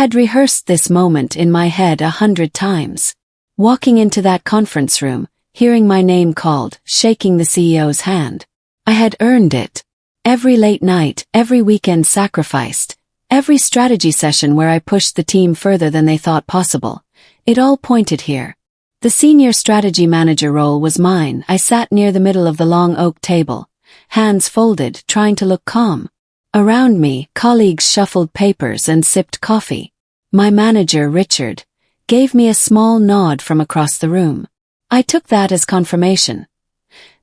had rehearsed this moment in my head 100 times. Walking into that conference room, hearing my name called, shaking the CEO's hand. I had earned it. Every late night, every weekend sacrificed, every strategy session where I pushed the team further than they thought possible. It all pointed here. The senior strategy manager role was mine. I sat near the middle of the long oak table, hands folded, trying to look calm. Around me, colleagues shuffled papers and sipped coffee. My manager, Richard, gave me a small nod from across the room. I took that as confirmation.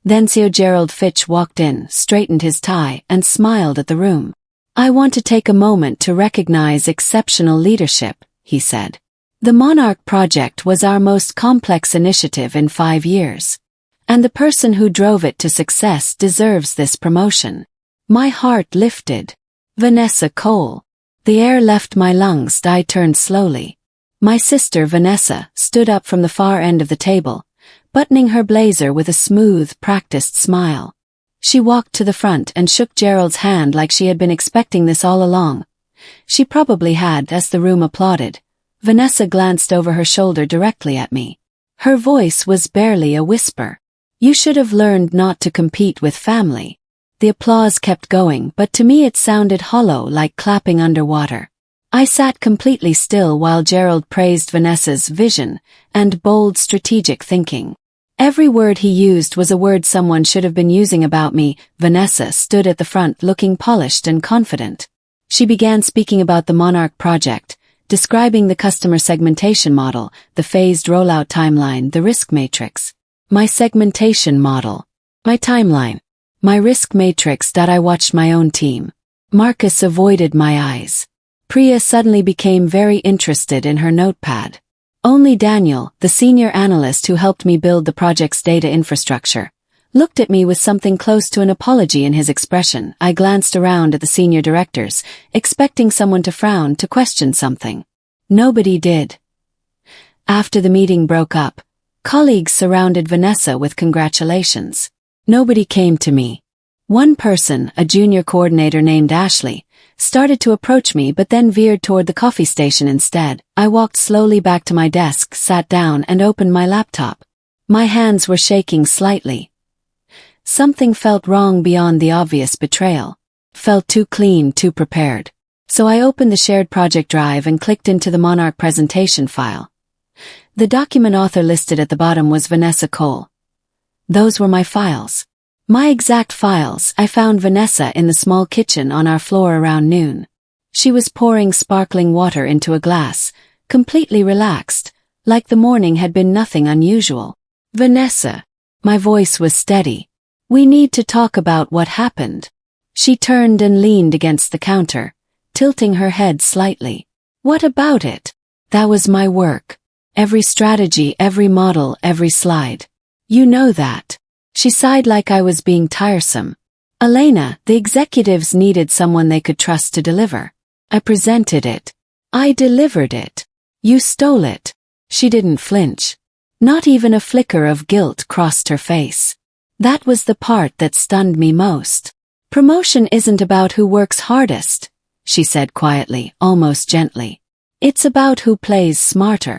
Then CEO Gerald Fitch walked in, straightened his tie, and smiled at the room. "I want to take a moment to recognize exceptional leadership," he said. "The Monarch project was our most complex initiative in 5 years. And the person who drove it to success deserves this promotion." My heart lifted. Vanessa Cole. The air left my lungs. I turned slowly. My sister Vanessa stood up from the far end of the table, buttoning her blazer with a smooth, practiced smile. She walked to the front and shook Gerald's hand like she had been expecting this all along. She probably had, as the room applauded. Vanessa glanced over her shoulder directly at me. Her voice was barely a whisper. "You should have learned not to compete with family." The applause kept going, but to me it sounded hollow, like clapping underwater. I sat completely still while Gerald praised Vanessa's vision and bold strategic thinking. Every word he used was a word someone should have been using about me. Vanessa stood at the front looking polished and confident. She began speaking about the Monarch project, describing the customer segmentation model, the phased rollout timeline, the risk matrix. My segmentation model. My timeline. My risk matrix. I watched my own team. Marcus avoided my eyes. Priya suddenly became very interested in her notepad. Only Daniel, the senior analyst who helped me build the project's data infrastructure, looked at me with something close to an apology in his expression. I glanced around at the senior directors, expecting someone to frown, to question something. Nobody did. After the meeting broke up, colleagues surrounded Vanessa with congratulations. Nobody came to me. One person, a junior coordinator named Ashley, started to approach me but then veered toward the coffee station instead. I walked slowly back to my desk, sat down and opened my laptop. My hands were shaking slightly. Something felt wrong beyond the obvious betrayal. Felt too clean, too prepared. So I opened the shared project drive and clicked into the Monarch presentation file. The document author listed at the bottom was Vanessa Cole. Those were my files. My exact files. I found Vanessa in the small kitchen on our floor around noon. She was pouring sparkling water into a glass, completely relaxed, like the morning had been nothing unusual. "Vanessa." My voice was steady. "We need to talk about what happened." She turned and leaned against the counter, tilting her head slightly. "What about it?" "That was my work. Every strategy, every model, every slide. You know that." She sighed like I was being tiresome. "Elena, the executives needed someone they could trust to deliver. I presented it. I delivered it. You stole it." She didn't flinch. Not even a flicker of guilt crossed her face. That was the part that stunned me most. "Promotion isn't about who works hardest," she said quietly, almost gently. "It's about who plays smarter."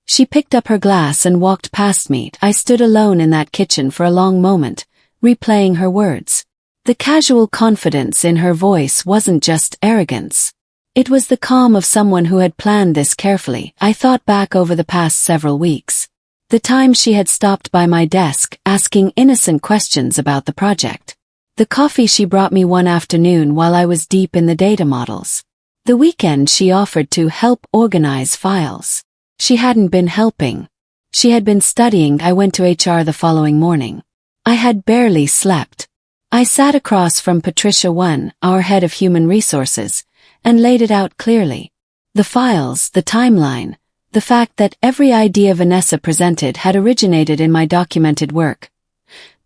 She picked up her glass and walked past me. I stood alone in that kitchen for a long moment, replaying her words. The casual confidence in her voice wasn't just arrogance. It was the calm of someone who had planned this carefully. I thought back over the past several weeks. The time she had stopped by my desk, asking innocent questions about the project. The coffee she brought me one afternoon while I was deep in the data models. The weekend she offered to help organize files. She hadn't been helping. She had been studying. I went to HR the following morning. I had barely slept. I sat across from Patricia Wan, our head of human resources, and laid it out clearly. The files, the timeline, the fact that every idea Vanessa presented had originated in my documented work.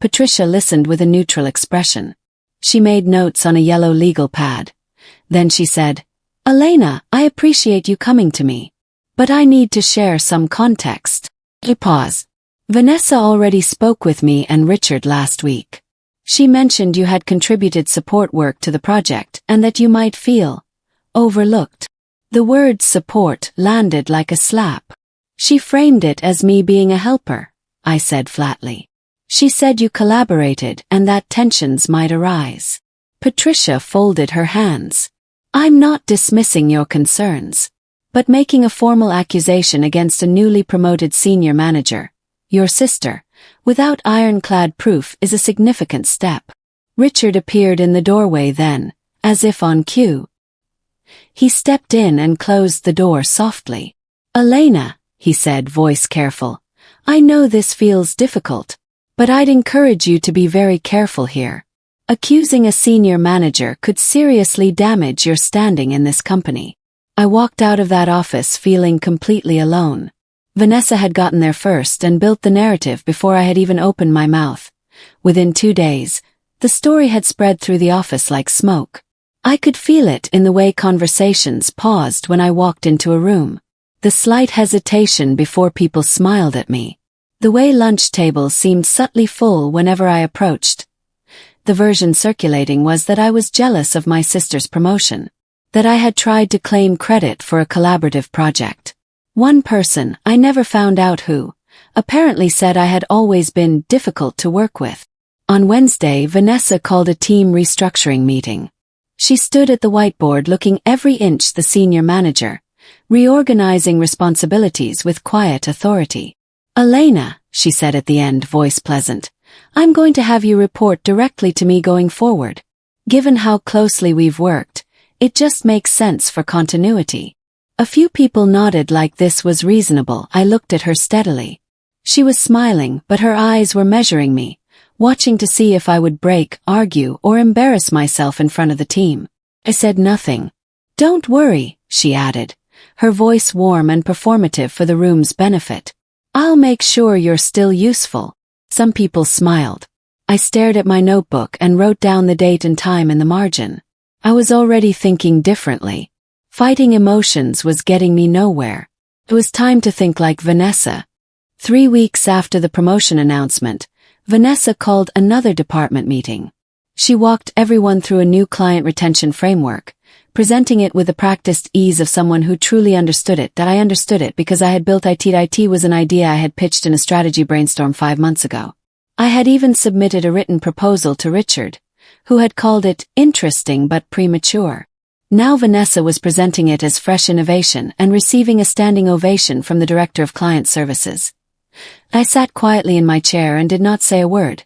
Patricia listened with a neutral expression. She made notes on a yellow legal pad. Then she said, "Elena, I appreciate you coming to me. But I need to share some context." I paused. "Vanessa already spoke with me and Richard last week. She mentioned you had contributed support work to the project and that you might feel overlooked." The word support landed like a slap. She framed it as me being a helper, I said flatly. She said you collaborated and that tensions might arise. Patricia folded her hands. I'm not dismissing your concerns, but making a formal accusation against a newly promoted senior manager, your sister, without ironclad proof is a significant step. Richard appeared in the doorway then, as if on cue. He stepped in and closed the door softly. Elena, he said, voice careful, I know this feels difficult, but I'd encourage you to be very careful here. Accusing a senior manager could seriously damage your standing in this company. I walked out of that office feeling completely alone. Vanessa had gotten there first and built the narrative before I had even opened my mouth. Within 2 days, the story had spread through the office like smoke. I could feel it in the way conversations paused when I walked into a room. The slight hesitation before people smiled at me. The way lunch tables seemed subtly full whenever I approached. The version circulating was that I was jealous of my sister's promotion, that I had tried to claim credit for a collaborative project. One person, I never found out who, apparently said I had always been difficult to work with. On Wednesday, Vanessa called a team restructuring meeting. She stood at the whiteboard looking every inch the senior manager, reorganizing responsibilities with quiet authority. Elena, she said at the end, voice pleasant, I'm going to have you report directly to me going forward. Given how closely we've worked, it just makes sense for continuity. A few people nodded like this was reasonable. I looked at her steadily. She was smiling, but her eyes were measuring me, watching to see if I would break, argue, or embarrass myself in front of the team. I said nothing. Don't worry, she added, her voice warm and performative for the room's benefit. I'll make sure you're still useful. Some people smiled. I stared at my notebook and wrote down the date and time in the margin. I was already thinking differently. Fighting emotions was getting me nowhere. It was time to think like Vanessa. 3 weeks after the promotion announcement, Vanessa called another department meeting. She walked everyone through a new client retention framework, presenting it with the practiced ease of someone who truly understood it. That I understood it because I had built it. It was an idea I had pitched in a strategy brainstorm 5 months ago. I had even submitted a written proposal to Richard, who had called it interesting but premature. Now Vanessa was presenting it as fresh innovation and receiving a standing ovation from the Director of Client Services. I sat quietly in my chair and did not say a word,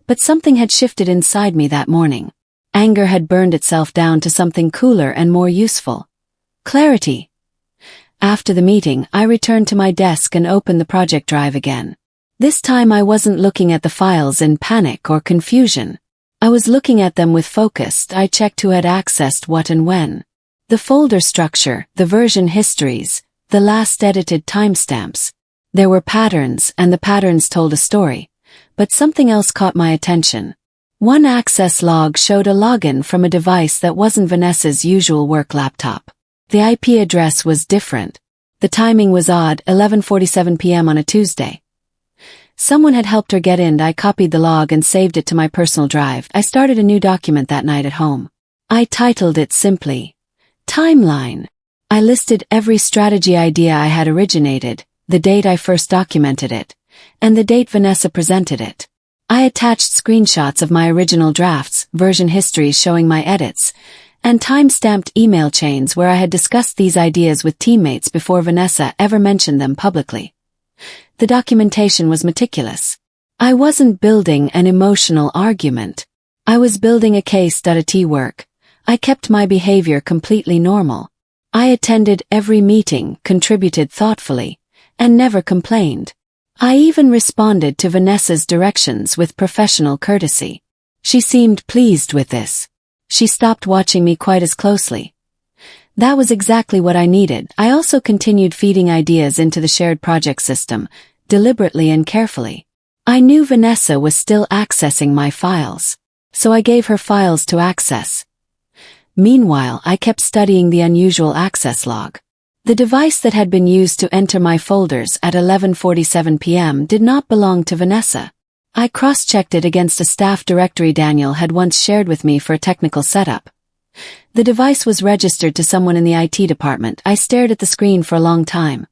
but something had shifted inside me that morning. Anger had burned itself down to something cooler and more useful. Clarity. After the meeting, I returned to my desk and opened the project drive again. This time I wasn't looking at the files in panic or confusion. I was looking at them with focus. I checked who had accessed what and when. The folder structure, the version histories, the last edited timestamps. There were patterns, and the patterns told a story. But something else caught my attention. One access log showed a login from a device that wasn't Vanessa's usual work laptop. The IP address was different. The timing was odd, 11:47 p.m. on a Tuesday. Someone had helped her get in. I copied the log and saved it to my personal drive. I started a new document that night at home. I titled it simply, Timeline. I listed every strategy idea I had originated, the date I first documented it, and the date Vanessa presented it. I attached screenshots of my original drafts, version histories showing my edits, and time-stamped email chains where I had discussed these ideas with teammates before Vanessa ever mentioned them publicly. The documentation was meticulous. I wasn't building an emotional argument. I was building a case. At work, I kept my behavior completely normal. I attended every meeting, contributed thoughtfully, and never complained. I even responded to Vanessa's directions with professional courtesy. She seemed pleased with this. She stopped watching me quite as closely. That was exactly what I needed. I also continued feeding ideas into the shared project system, deliberately and carefully. I knew Vanessa was still accessing my files, so I gave her files to access. Meanwhile, I kept studying the unusual access log. The device that had been used to enter my folders at 11:47 p.m. did not belong to Vanessa. I cross-checked it against a staff directory Daniel had once shared with me for a technical setup. The device was registered to someone in the IT department. I stared at the screen for a long time.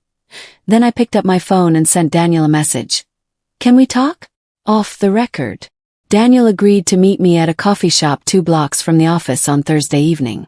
Then I picked up my phone and sent Daniel a message. "Can we talk?" "Off the record." Daniel agreed to meet me at a coffee shop 2 blocks from the office on Thursday evening.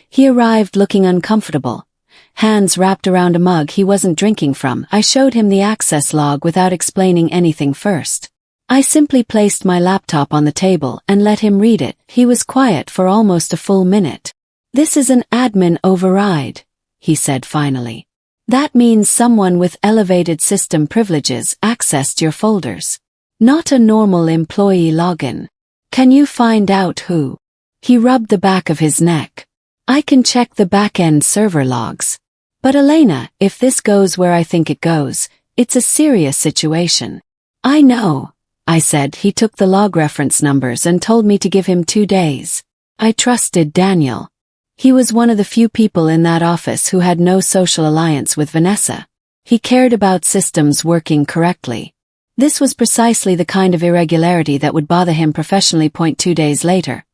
He arrived looking uncomfortable, hands wrapped around a mug he wasn't drinking from. I showed him the access log without explaining anything first. I simply placed my laptop on the table and let him read it. He was quiet for almost a full minute. "This is an admin override," he said finally. "That means someone with elevated system privileges accessed your folders. Not a normal employee login. Can you find out who?" He rubbed the back of his neck. "I can check the back-end server logs. But Elena, if this goes where I think it goes, it's a serious situation." "I know," I said. He took the log reference numbers and told me to give him 2 days. I trusted Daniel. He was one of the few people in that office who had no social alliance with Vanessa. He cared about systems working correctly. This was precisely the kind of irregularity that would bother him professionally. 2 days later,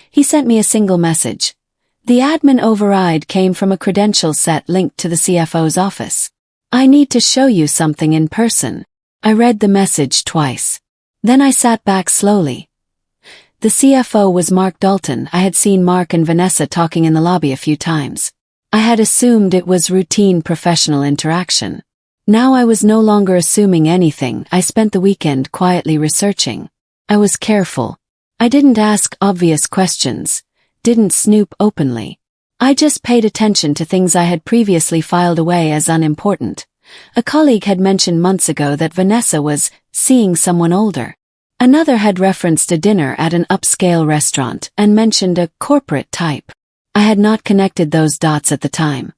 he sent me a single message. The admin override came from a credential set linked to the CFO's office. "I need to show you something in person." I read the message twice. Then I sat back slowly. The CFO was Mark Dalton. I had seen Mark and Vanessa talking in the lobby a few times. I had assumed it was routine professional interaction. Now I was no longer assuming anything. I spent the weekend quietly researching. I was careful. I didn't ask obvious questions, didn't snoop openly. I just paid attention to things I had previously filed away as unimportant. A colleague had mentioned months ago that Vanessa was seeing someone older. Another had referenced a dinner at an upscale restaurant and mentioned a corporate type. I had not connected those dots at the time.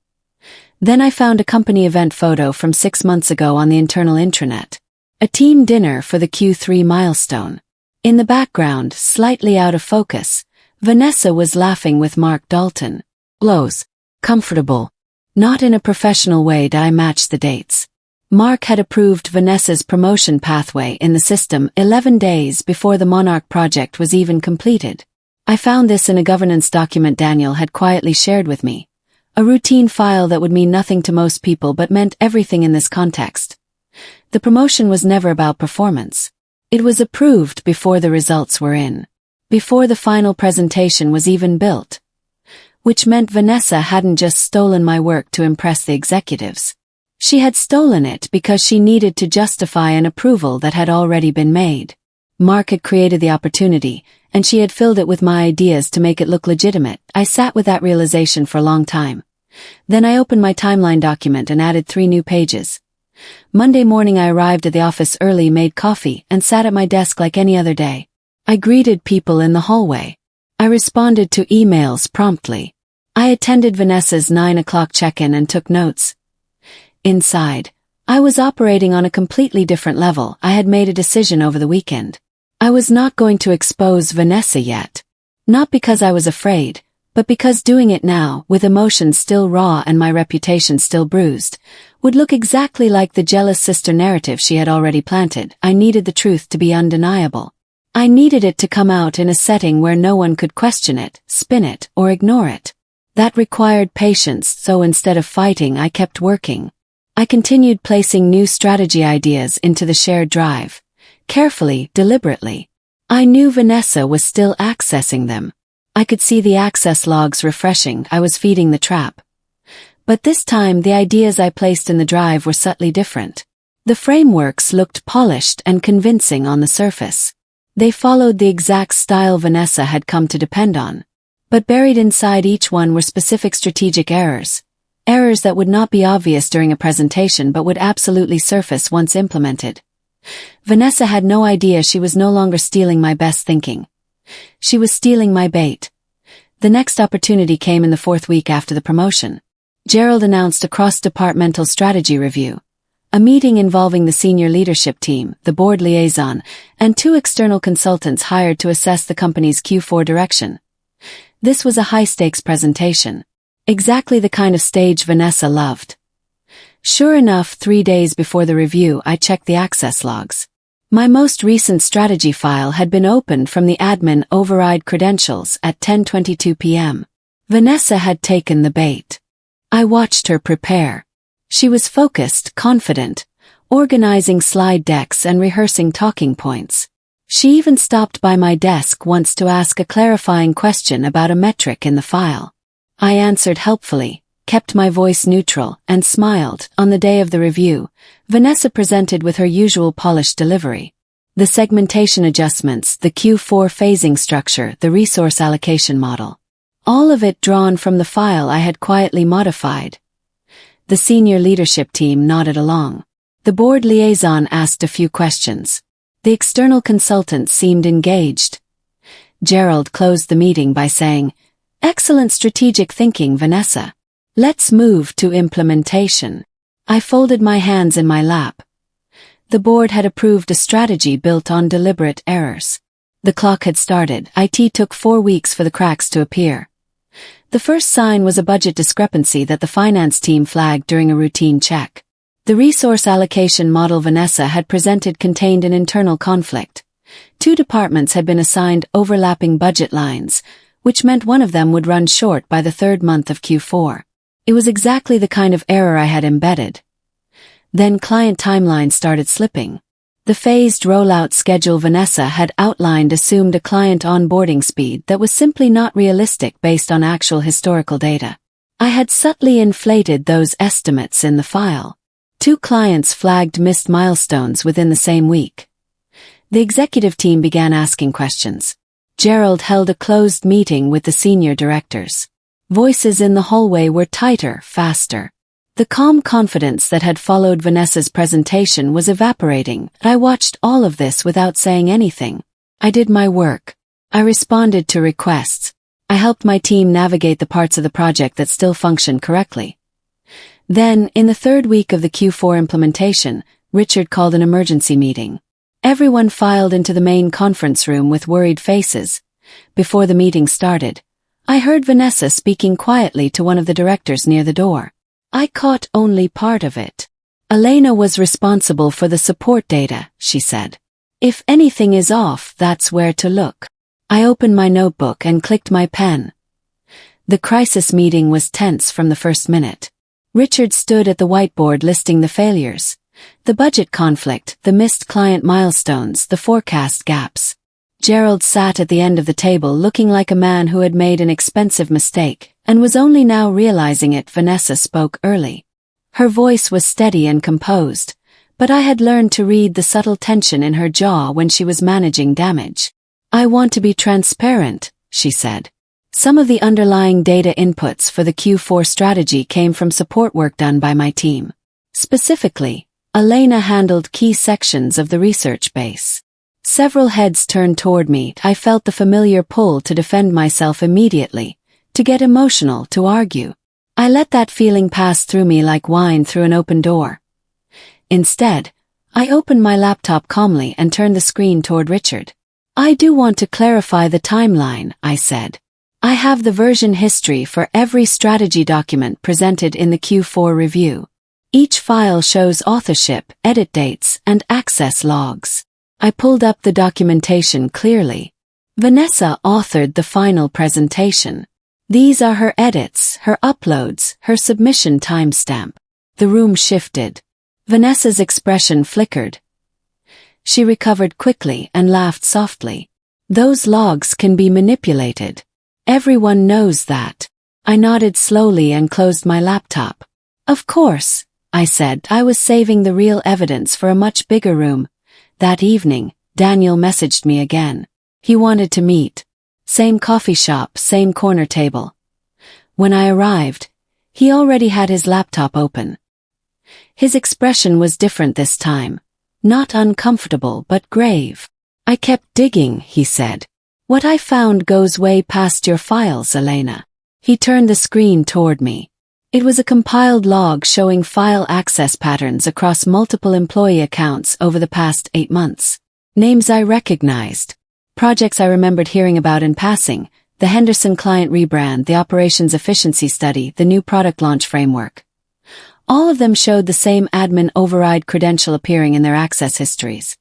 Then I found a company event photo from 6 months ago on the internal intranet. A team dinner for the Q3 milestone. In the background, slightly out of focus, Vanessa was laughing with Mark Dalton. Close. Comfortable. Not in a professional way did I match the dates. Mark had approved Vanessa's promotion pathway in the system 11 days before the Monarch project was even completed. I found this in a governance document Daniel had quietly shared with me. A routine file that would mean nothing to most people but meant everything in this context. The promotion was never about performance. It was approved before the results were in. Before the final presentation was even built. Which meant Vanessa hadn't just stolen my work to impress the executives. She had stolen it because she needed to justify an approval that had already been made. Mark had created the opportunity, and she had filled it with my ideas to make it look legitimate. I sat with that realization for a long time. Then I opened my timeline document and added 3 new pages. Monday morning I arrived at the office early, made coffee, and sat at my desk like any other day. I greeted people in the hallway. I responded to emails promptly. I attended Vanessa's 9 o'clock check-in and took notes. Inside, I was operating on a completely different level. I had made a decision over the weekend. I was not going to expose Vanessa yet. Not because I was afraid, but because doing it now, with emotions still raw and my reputation still bruised, would look exactly like the jealous sister narrative she had already planted. I needed the truth to be undeniable. I needed it to come out in a setting where no one could question it, spin it, or ignore it. That required patience, so instead of fighting, I kept working. I continued placing new strategy ideas into the shared drive. Carefully, deliberately. I knew Vanessa was still accessing them. I could see the access logs refreshing. I was feeding the trap. But this time the ideas I placed in the drive were subtly different. The frameworks looked polished and convincing on the surface. They followed the exact style Vanessa had come to depend on. But buried inside each one were specific strategic errors. Errors that would not be obvious during a presentation but would absolutely surface once implemented. Vanessa had no idea she was no longer stealing my best thinking. She was stealing my bait. The next opportunity came in the 4th week after the promotion. Gerald announced a cross-departmental strategy review. A meeting involving the senior leadership team, the board liaison, and 2 external consultants hired to assess the company's Q4 direction. This was a high-stakes presentation. Exactly the kind of stage Vanessa loved. Sure enough, 3 days before the review, I checked the access logs. My most recent strategy file had been opened from the admin override credentials at 10:22 p.m. Vanessa had taken the bait. I watched her prepare. She was focused, confident, organizing slide decks and rehearsing talking points. She even stopped by my desk once to ask a clarifying question about a metric in the file. I answered helpfully, kept my voice neutral, and smiled. On the day of the review, Vanessa presented with her usual polished delivery. The segmentation adjustments, the Q4 phasing structure, the resource allocation model. All of it drawn from the file I had quietly modified. The senior leadership team nodded along. The board liaison asked a few questions. The external consultant seemed engaged. Gerald closed the meeting by saying, "Excellent strategic thinking, Vanessa. Let's move to implementation." I folded my hands in my lap. The board had approved a strategy built on deliberate errors. The clock had started. IT took 4 weeks for the cracks to appear. The first sign was a budget discrepancy that the finance team flagged during a routine check. The resource allocation model Vanessa had presented contained an internal conflict. 2 departments had been assigned overlapping budget lines, which meant one of them would run short by the 3rd month of Q4. It was exactly the kind of error I had embedded. Then client timelines started slipping. The phased rollout schedule Vanessa had outlined assumed a client onboarding speed that was simply not realistic based on actual historical data. I had subtly inflated those estimates in the file. 2 clients flagged missed milestones within the same week. The executive team began asking questions. Gerald held a closed meeting with the senior directors. Voices in the hallway were tighter, faster. The calm confidence that had followed Vanessa's presentation was evaporating. I watched all of this without saying anything. I did my work. I responded to requests. I helped my team navigate the parts of the project that still functioned correctly. Then, in the 3rd week of the Q4 implementation, Richard called an emergency meeting. Everyone filed into the main conference room with worried faces. Before the meeting started, I heard Vanessa speaking quietly to one of the directors near the door. I caught only part of it. "Elena was responsible for the support data," she said. "If anything is off, that's where to look." I opened my notebook and clicked my pen. The crisis meeting was tense from the first minute. Richard stood at the whiteboard listing the failures. The budget conflict, the missed client milestones, the forecast gaps. Gerald sat at the end of the table looking like a man who had made an expensive mistake, and was only now realizing it. Vanessa spoke early. Her voice was steady and composed, but I had learned to read the subtle tension in her jaw when she was managing damage. "I want to be transparent," she said. "Some of the underlying data inputs for the Q4 strategy came from support work done by my team. Specifically, Elena handled key sections of the research base." Several heads turned toward me. I felt the familiar pull to defend myself immediately, to get emotional, to argue. I let that feeling pass through me like wine through an open door. Instead, I opened my laptop calmly and turned the screen toward Richard. "I do want to clarify the timeline," I said. "I have the version history for every strategy document presented in the Q4 review. Each file shows authorship, edit dates, and access logs." I pulled up the documentation clearly. Vanessa authored the final presentation. These are her edits, her uploads, her submission timestamp. The room shifted. Vanessa's expression flickered. She recovered quickly and laughed softly. "Those logs can be manipulated. Everyone knows that." I nodded slowly and closed my laptop. "Of course," I said. I was saving the real evidence for a much bigger room. That evening, Daniel messaged me again. He wanted to meet. Same coffee shop, same corner table. When I arrived, he already had his laptop open. His expression was different this time. Not uncomfortable, but grave. "I kept digging," he said. "What I found goes way past your files, Elena." He turned the screen toward me. It was a compiled log showing file access patterns across multiple employee accounts over the past 8 months. Names I recognized. Projects I remembered hearing about in passing. The Henderson client rebrand, the operations efficiency study, the new product launch framework. All of them showed the same admin override credential appearing in their access histories.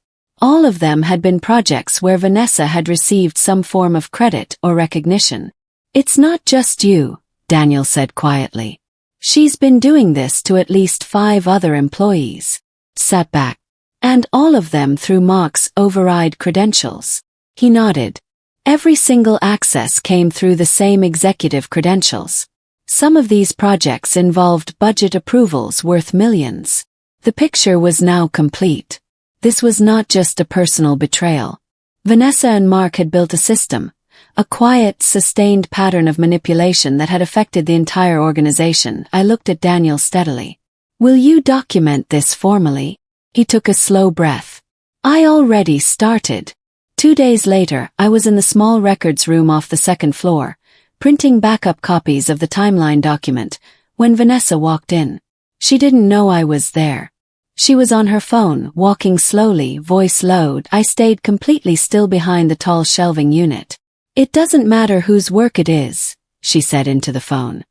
All of them had been projects where Vanessa had received some form of credit or recognition. "It's not just you," Daniel said quietly. "She's been doing this to at least 5 other employees." Sat back. "And all of them through Mark's override credentials." He nodded. "Every single access came through the same executive credentials. Some of these projects involved budget approvals worth millions." The picture was now complete. This was not just a personal betrayal. Vanessa and Mark had built a system, a quiet, sustained pattern of manipulation that had affected the entire organization. I looked at Daniel steadily. "Will you document this formally?" He took a slow breath. "I already started." 2 days later, I was in the small records room off the second floor, printing backup copies of the timeline document, when Vanessa walked in. She didn't know I was there. She was on her phone, walking slowly, voice low. I stayed completely still behind the tall shelving unit. "It doesn't matter whose work it is," she said into the phone.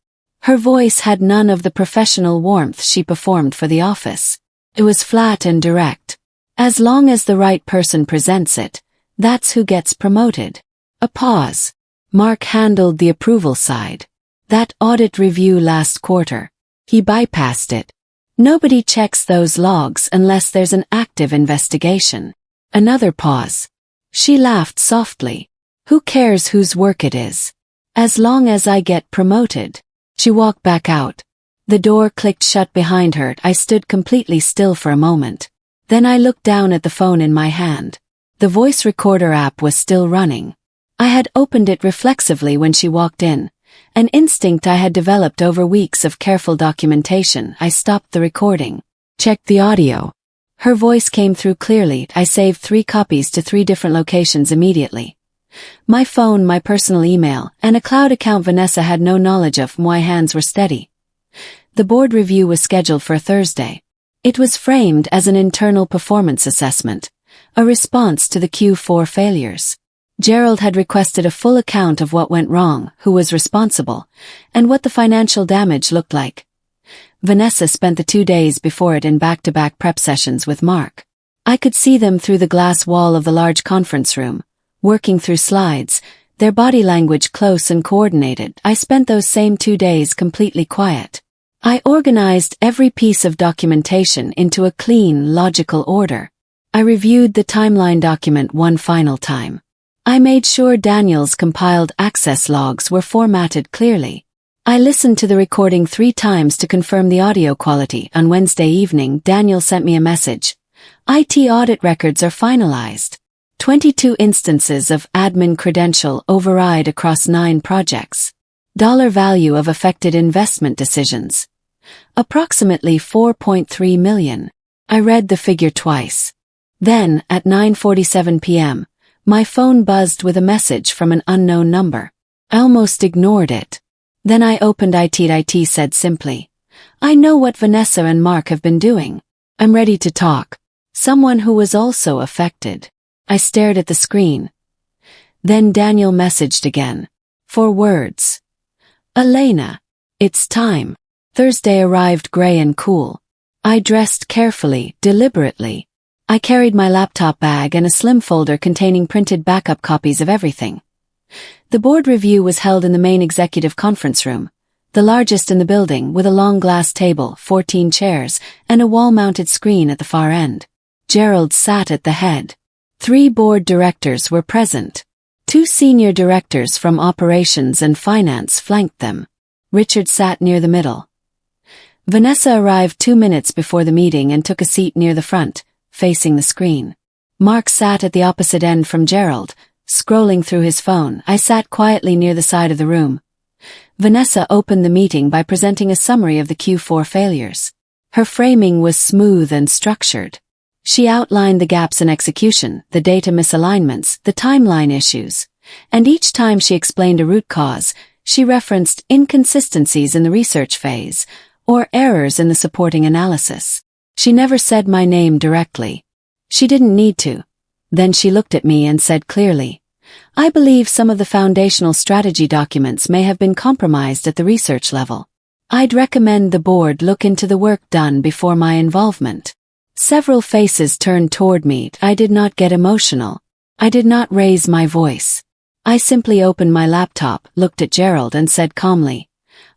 Her voice had none of the professional warmth she performed for the office. It was flat and direct. "As long as the right person presents it, that's who gets promoted." A pause. "Mark handled the approval side. That audit review last quarter. He bypassed it. Nobody checks those logs unless there's an active investigation." Another pause. She laughed softly. "Who cares whose work it is? As long as I get promoted." She walked back out. The door clicked shut behind her. I stood completely still for a moment. Then I looked down at the phone in my hand. The voice recorder app was still running. I had opened it reflexively when she walked in. An instinct I had developed over weeks of careful documentation. I stopped the recording. Checked the audio. Her voice came through clearly. I saved 3 copies to 3 different locations immediately. My phone, my personal email, and a cloud account Vanessa had no knowledge of. My hands were steady. The board review was scheduled for Thursday. It was framed as an internal performance assessment, a response to the Q4 failures. Gerald had requested a full account of what went wrong, who was responsible, and what the financial damage looked like. Vanessa spent the 2 days before it in back-to-back prep sessions with Mark. I could see them through the glass wall of the large conference room, working through slides, their body language close and coordinated. I spent those same 2 days completely quiet. I organized every piece of documentation into a clean, logical order. I reviewed the timeline document one final time. I made sure Daniel's compiled access logs were formatted clearly. I listened to the recording 3 times to confirm the audio quality. On Wednesday evening, Daniel sent me a message. "IT audit records are finalized. 22 instances of admin credential override across 9 projects. Dollar value of affected investment decisions. Approximately 4.3 million. I read the figure twice. Then, at 9:47 p.m., my phone buzzed with a message from an unknown number. I almost ignored it. Then I opened IT. IT said simply, "I know what Vanessa and Mark have been doing. I'm ready to talk." Someone who was also affected. I stared at the screen. Then Daniel messaged again. 4 words. "Elena, it's time." Thursday arrived gray and cool. I dressed carefully, deliberately. I carried my laptop bag and a slim folder containing printed backup copies of everything. The board review was held in the main executive conference room, the largest in the building, with a long glass table, 14 chairs, and a wall-mounted screen at the far end. Gerald sat at the head. 3 board directors were present. 2 senior directors from operations and finance flanked them. Richard sat near the middle. Vanessa arrived 2 minutes before the meeting and took a seat near the front, facing the screen. Mark sat at the opposite end from Gerald, scrolling through his phone. I sat quietly near the side of the room. Vanessa opened the meeting by presenting a summary of the Q4 failures. Her framing was smooth and structured. She outlined the gaps in execution, the data misalignments, the timeline issues, and each time she explained a root cause, she referenced inconsistencies in the research phase or errors in the supporting analysis. She never said my name directly. She didn't need to. Then she looked at me and said clearly, "I believe some of the foundational strategy documents may have been compromised at the research level. I'd recommend the board look into the work done before my involvement." Several faces turned toward me. I did not get emotional. I did not raise my voice. I simply opened my laptop, looked at Gerald and said calmly,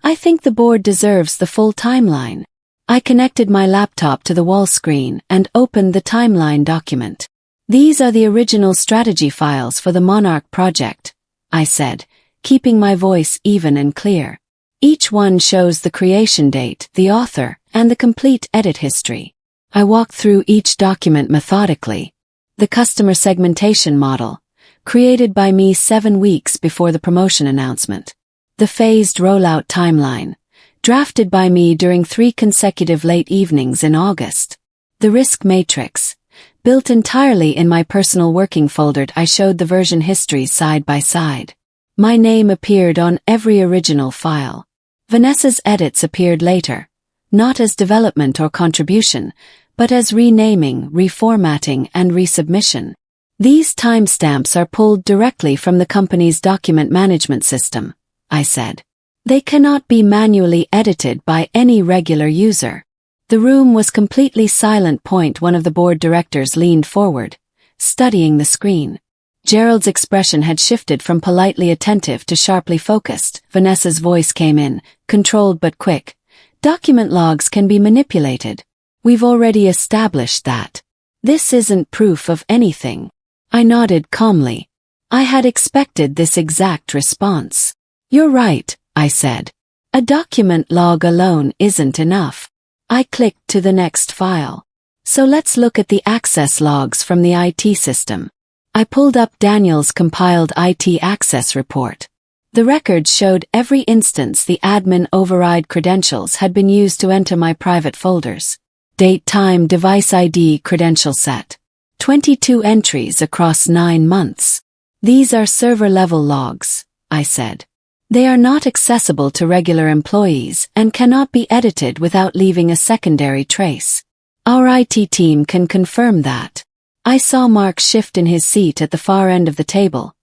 "I think the board deserves the full timeline." I connected my laptop to the wall screen and opened the timeline document. "These are the original strategy files for the Monarch project," I said, keeping my voice even and clear. Each one shows the creation date, the author, and the complete edit history. I walked through each document methodically. The customer segmentation model, created by me 7 weeks before the promotion announcement. The phased rollout timeline, drafted by me during 3 consecutive late evenings in August. The risk matrix, built entirely in my personal working folder. I showed the version histories side by side. My name appeared on every original file. Vanessa's edits appeared later, not as development or contribution, but as renaming, reformatting, and resubmission. These timestamps are pulled directly from the company's document management system, I said. They cannot be manually edited by any regular user. The room was completely silent. One of the board directors leaned forward, studying the screen. Gerald's expression had shifted from politely attentive to sharply focused. Vanessa's voice came in, controlled but quick. "Document logs can be manipulated. We've already established that. This isn't proof of anything." I nodded calmly. I had expected this exact response. "You're right," I said. "A document log alone isn't enough." I clicked to the next file. "So let's look at the access logs from the IT system." I pulled up Daniel's compiled IT access report. The records showed every instance the admin override credentials had been used to enter my private folders. Date, time, device ID, credential set. 22 entries across 9 months. "These are server-level logs," I said. "They are not accessible to regular employees and cannot be edited without leaving a secondary trace. Our IT team can confirm that." I saw Mark shift in his seat at the far end of the table.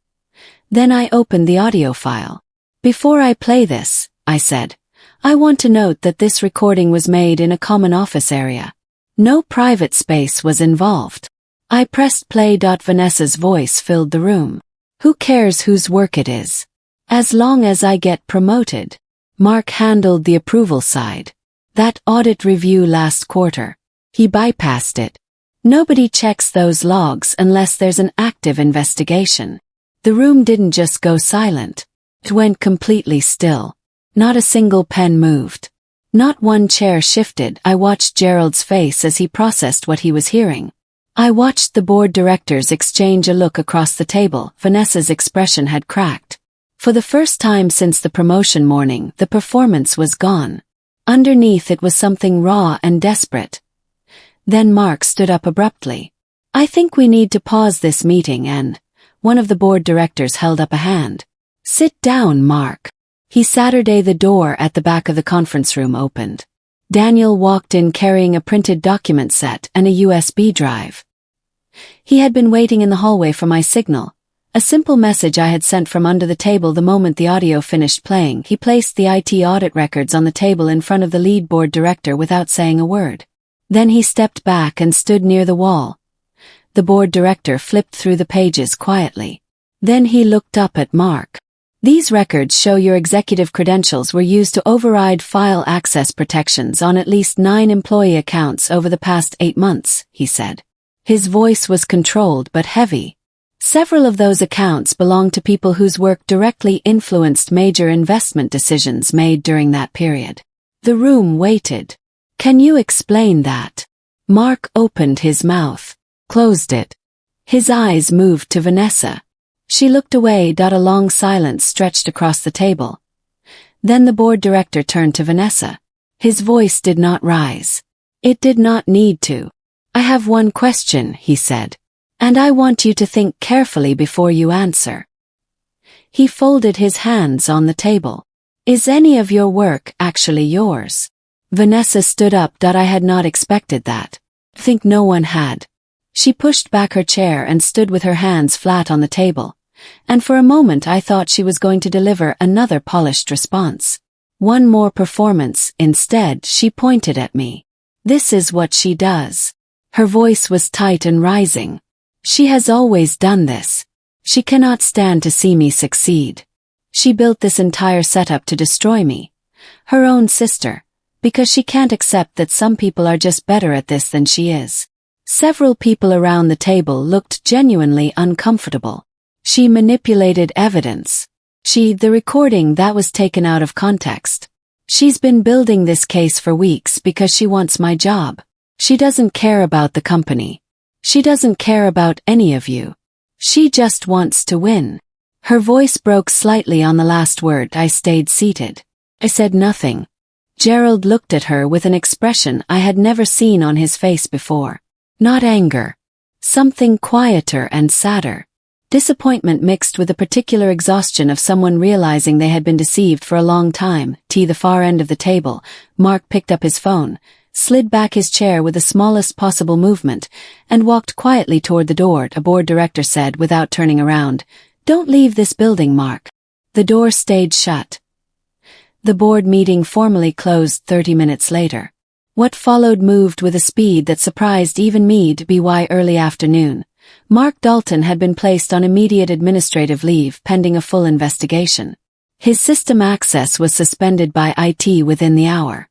Then I opened the audio file. "Before I play this," I said, "I want to note that this recording was made in a common office area. No private space was involved." I pressed play. Vanessa's voice filled the room. "Who cares whose work it is? As long as I get promoted." Mark handled the approval side. "That audit review last quarter. He bypassed it. Nobody checks those logs unless there's an active investigation." The room didn't just go silent. It went completely still. Not a single pen moved. Not one chair shifted. I watched Gerald's face as he processed what he was hearing. I watched the board directors exchange a look across the table. Vanessa's expression had cracked. For the first time since the promotion morning, the performance was gone. Underneath it was something raw and desperate. Then Mark stood up abruptly. "I think we need to pause this meeting and..." One of the board directors held up a hand. "Sit down, Mark." The door at the back of the conference room opened. Daniel walked in carrying a printed document set and a USB drive. He had been waiting in the hallway for my signal, a simple message I had sent from under the table the moment the audio finished playing. He placed the IT audit records on the table in front of the lead board director without saying a word. Then he stepped back and stood near the wall. The board director flipped through the pages quietly. Then he looked up at Mark. "These records show your executive credentials were used to override file access protections on at least 9 employee accounts over the past 8 months, he said. His voice was controlled but heavy. Several of those accounts belonged to people whose work directly influenced major investment decisions made during that period. The room waited. "Can you explain that?" Mark opened his mouth, closed it. His eyes moved to Vanessa. She looked away. A long silence stretched across the table. Then the board director turned to Vanessa. His voice did not rise. It did not need to. "I have one question," he said. "And I want you to think carefully before you answer." He folded his hands on the table. "Is any of your work actually yours?" Vanessa stood up. I had not expected that. Think no one had. She pushed back her chair and stood with her hands flat on the table, and for a moment I thought she was going to deliver another polished response. One more performance. Instead, she pointed at me. "This is what she does." Her voice was tight and rising. She has always done this. She cannot stand to see me succeed. She built this entire setup to destroy me. Her own sister. Because she can't accept that some people are just better at this than she is. Several people around the table looked genuinely uncomfortable. She manipulated evidence. The recording that was taken out of context. She's been building this case for weeks because she wants my job. She doesn't care about the company. She doesn't care about any of you. She just wants to win. Her voice broke slightly on the last word. I stayed seated. I said nothing. Gerald looked at her with an expression I had never seen on his face before. Not anger. Something quieter and sadder. Disappointment mixed with a particular exhaustion of someone realizing they had been deceived for a long time. The far end of the table, Mark picked up his phone, slid back his chair with the smallest possible movement, and walked quietly toward the door. A board director said without turning around, "Don't leave this building, Mark." The door stayed shut. The board meeting formally closed 30 minutes later. What followed moved with a speed that surprised even me. By early afternoon, Mark Dalton had been placed on immediate administrative leave pending a full investigation. His system access was suspended by IT within the hour.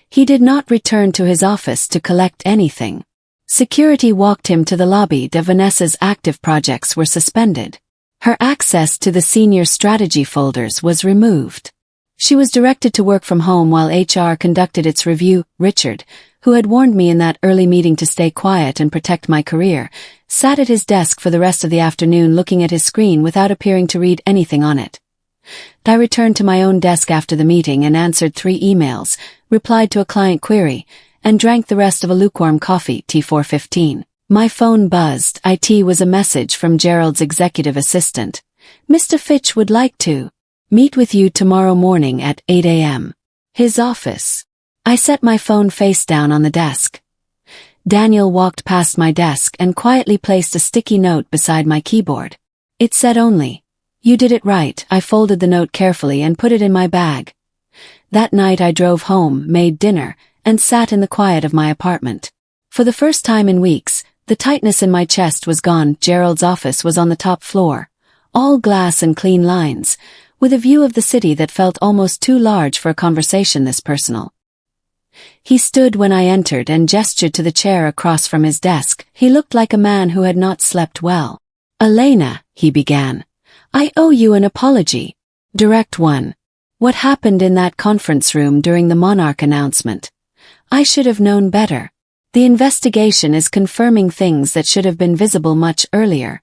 He did not return to his office to collect anything. Security walked him to the lobby. Vanessa's active projects were suspended. Her access to the senior strategy folders was removed. She was directed to work from home while HR conducted its review. Richard, who had warned me in that early meeting to stay quiet and protect my career, sat at his desk for the rest of the afternoon looking at his screen without appearing to read anything on it. I returned to my own desk after the meeting and answered 3 emails, replied to a client query, and drank the rest of a lukewarm coffee. 4:15. My phone buzzed. It was a message from Gerald's executive assistant. "Mr. Fitch would like to meet with you tomorrow morning at 8 a.m. His office. I set my phone face down on the desk. Daniel walked past my desk and quietly placed a sticky note beside my keyboard. It said only, "You did it right." I folded the note carefully and put it in my bag. That night I drove home, made dinner, and sat in the quiet of my apartment. For the first time in weeks, the tightness in my chest was gone. Gerald's office was on the top floor. All glass and clean lines, with a view of the city that felt almost too large for a conversation this personal. He stood when I entered and gestured to the chair across from his desk. He looked like a man who had not slept well. "Elena," he began, "I owe you an apology. Direct one. What happened in that conference room during the Monarch announcement? I should have known better. The investigation is confirming things that should have been visible much earlier,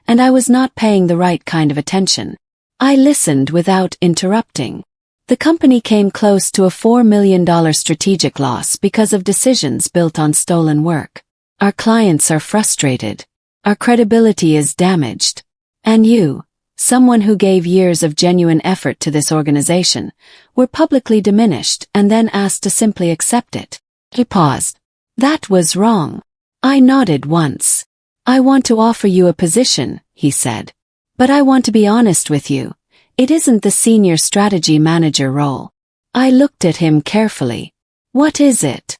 and I was not paying the right kind of attention." I listened without interrupting. The company came close to a $4 million strategic loss because of decisions built on stolen work. Our clients are frustrated. Our credibility is damaged. And you, someone who gave years of genuine effort to this organization, were publicly diminished and then asked to simply accept it. He paused. "That was wrong." I nodded once. "I want to offer you a position," he said. "But I want to be honest with you. It isn't the senior strategy manager role." I looked at him carefully. "What is it?"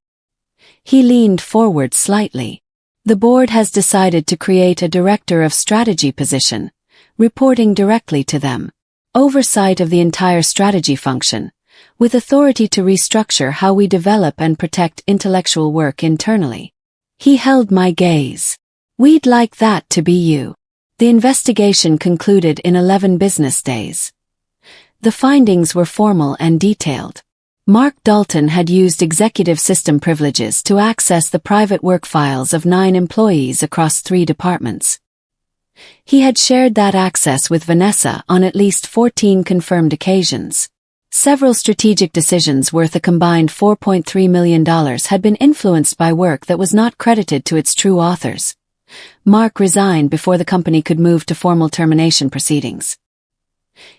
He leaned forward slightly. "The board has decided to create a director of strategy position, reporting directly to them. Oversight of the entire strategy function, with authority to restructure how we develop and protect intellectual work internally." He held my gaze. "We'd like that to be you." The investigation concluded in 11 business days. The findings were formal and detailed. Mark Dalton had used executive system privileges to access the private work files of 9 employees across 3 departments. He had shared that access with Vanessa on at least 14 confirmed occasions. Several strategic decisions worth a combined $4.3 million had been influenced by work that was not credited to its true authors. Mark resigned before the company could move to formal termination proceedings.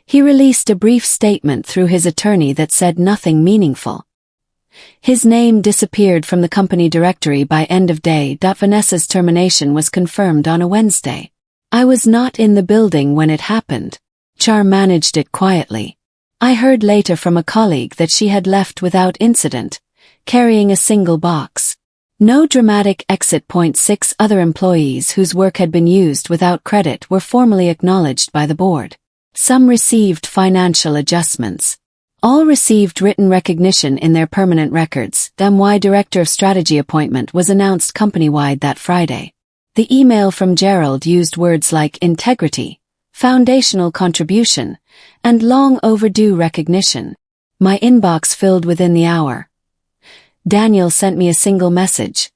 He released a brief statement through his attorney that said nothing meaningful. His name disappeared from the company directory by end of day. Vanessa's termination was confirmed on a Wednesday. I was not in the building when it happened. Char managed it quietly. I heard later from a colleague that she had left without incident, carrying a single box. No dramatic exit. 6 other employees whose work had been used without credit were formally acknowledged by the board. Some received financial adjustments. All received written recognition in their permanent records. MY Director of Strategy appointment was announced company-wide that Friday. The email from Gerald used words like integrity, foundational contribution, and long overdue recognition. My inbox filled within the hour. Daniel sent me a single message.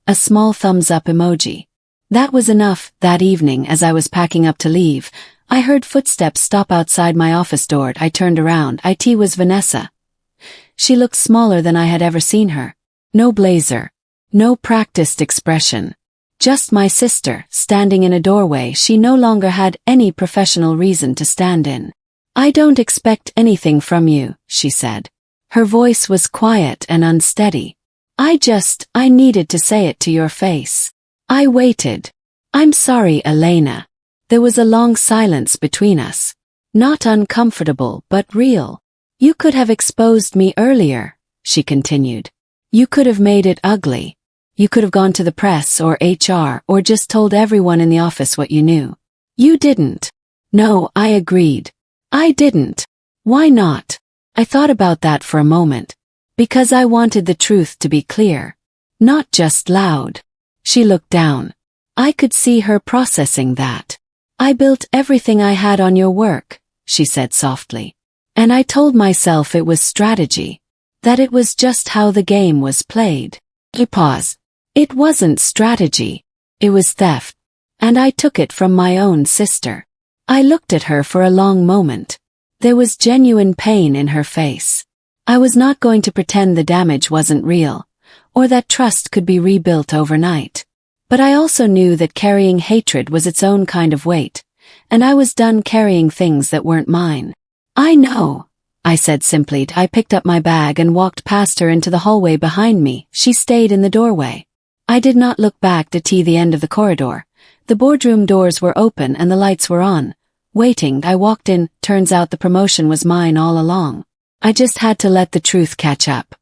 A small thumbs-up emoji. That was enough. That evening, as I was packing up to leave, I heard footsteps stop outside my office door. I turned around. It was Vanessa. She looked smaller than I had ever seen her. No blazer. No practiced expression. Just my sister, standing in a doorway she no longer had any professional reason to stand in. "I don't expect anything from you," she said. Her voice was quiet and unsteady. I needed to say it to your face." I waited. "I'm sorry, Elena." There was a long silence between us. Not uncomfortable, but real. "You could have exposed me earlier," she continued. "You could have made it ugly. You could have gone to the press or HR or just told everyone in the office what you knew. You didn't." "No," I agreed. "I didn't." "Why not?" I thought about that for a moment. "Because I wanted the truth to be clear. Not just loud." She looked down. I could see her processing that. "I built everything I had on your work," she said softly. "And I told myself it was strategy. That it was just how the game was played." He paused. "It wasn't strategy. It was theft. And I took it from my own sister." I looked at her for a long moment. There was genuine pain in her face. I was not going to pretend the damage wasn't real, or that trust could be rebuilt overnight. But I also knew that carrying hatred was its own kind of weight, and I was done carrying things that weren't mine. "I know," I said simply. I picked up my bag and walked past her into the hallway behind me. She stayed in the doorway. I did not look back to the end of the corridor. The boardroom doors were open and the lights were on. Waiting, I walked in. Turns out the promotion was mine all along. I just had to let the truth catch up.